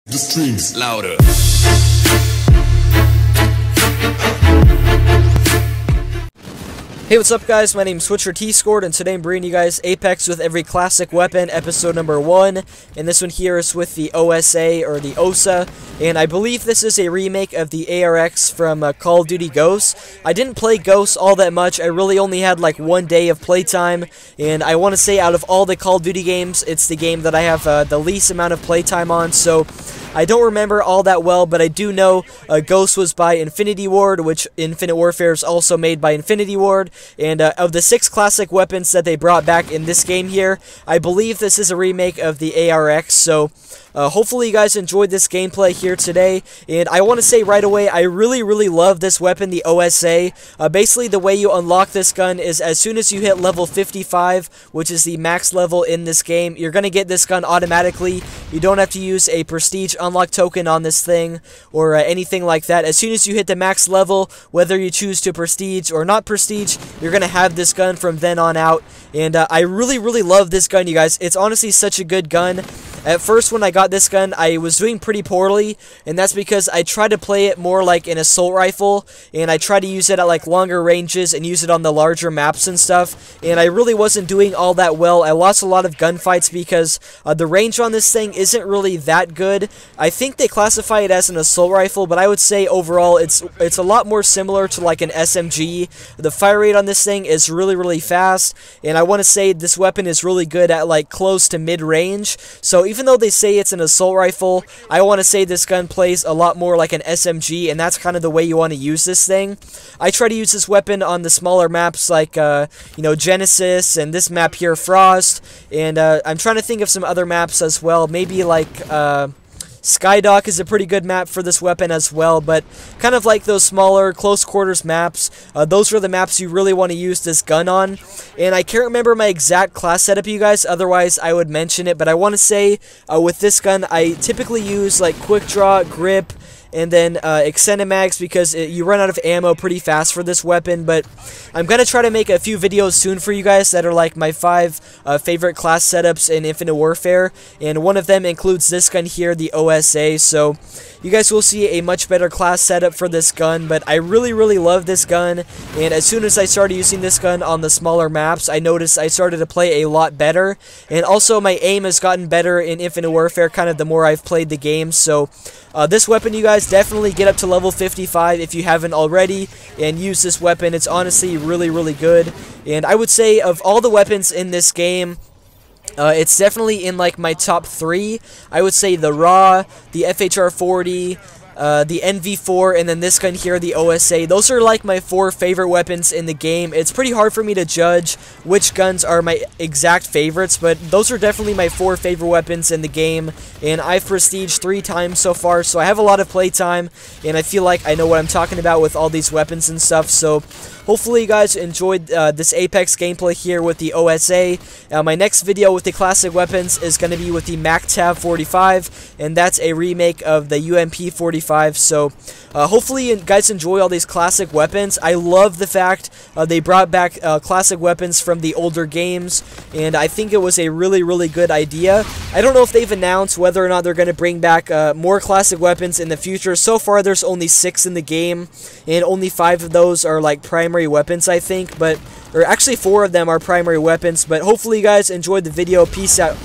The strings louder. Hey, what's up guys, my name is Switcher T-Scored, and today I'm bringing you guys Apex with every classic weapon, episode number 1, and this one here is with the OSA, or the OSA, and I believe this is a remake of the ARX from Call of Duty Ghosts. I didn't play Ghosts all that much, I really only had like 1 day of playtime, and I want to say out of all the Call of Duty games, it's the game that I have the least amount of playtime on, so I don't remember all that well, but I do know Ghost was by Infinity Ward, which Infinite Warfare is also made by Infinity Ward, and of the 6 classic weapons that they brought back in this game here, I believe this is a remake of the ARX, so hopefully you guys enjoyed this gameplay here today, and I want to say right away, I really love this weapon, the OSA. Basically, the way you unlock this gun is as soon as you hit level 55, which is the max level in this game, you're going to get this gun automatically. You don't have to use a prestige unlock token on this thing, or anything like that. As soon as you hit the max level, whether you choose to prestige or not prestige, you're going to have this gun from then on out, and I really love this gun, you guys. It's honestly such a good gun. At first, when I got this gun, I was doing pretty poorly, and that's because I tried to play it more like an assault rifle, and I tried to use it at like longer ranges and use it on the larger maps and stuff, and I really wasn't doing all that well. I lost a lot of gunfights because the range on this thing isn't really that good. I think they classify it as an assault rifle, but I would say overall it's a lot more similar to like an SMG. The fire rate on this thing is really fast, and I want to say this weapon is really good at like close to mid-range, so even though they say it's an assault rifle, I want to say this gun plays a lot more like an SMG, and that's kind of the way you want to use this thing. I try to use this weapon on the smaller maps like, you know, Genesis, and this map here, Frost, and I'm trying to think of some other maps as well, maybe like, Skydock is a pretty good map for this weapon as well, but kind of like those smaller, close quarters maps, those are the maps you really want to use this gun on. And I can't remember my exact class setup, you guys, otherwise I would mention it, but I want to say with this gun, I typically use like quick draw, grip, and then extended mags because you run out of ammo pretty fast for this weapon, but I'm going to try to make a few videos soon for you guys that are like my 5 favorite class setups in Infinite Warfare, and one of them includes this gun here, the OSA, so you guys will see a much better class setup for this gun, but I really love this gun, and as soon as I started using this gun on the smaller maps, I noticed I started to play a lot better, and also my aim has gotten better in Infinite Warfare kind of the more I've played the game, so this weapon, you guys, definitely get up to level 55 if you haven't already, and use this weapon. It's honestly really good, and I would say of all the weapons in this game, it's definitely in like my top 3. I would say the RAW, the FHR-40, the NV4, and then this gun here, the OSA. Those are like my 4 favorite weapons in the game. It's pretty hard for me to judge which guns are my exact favorites, but those are definitely my 4 favorite weapons in the game, and I've prestiged 3 times so far, so I have a lot of playtime, and I feel like I know what I'm talking about with all these weapons and stuff, so hopefully you guys enjoyed this Apex gameplay here with the OSA. My next video with the classic weapons is going to be with the MadTwitchGaming, and that's a remake of the UMP-45, so hopefully you guys enjoy all these classic weapons. I love the fact they brought back classic weapons from the older games, and I think it was a really good idea. I don't know if they've announced whether or not they're going to bring back more classic weapons in the future. So far there's only 6 in the game, and only 5 of those are like primary weapons, I think, or actually 4 of them are primary weapons, but hopefully you guys enjoyed the video. Peace out.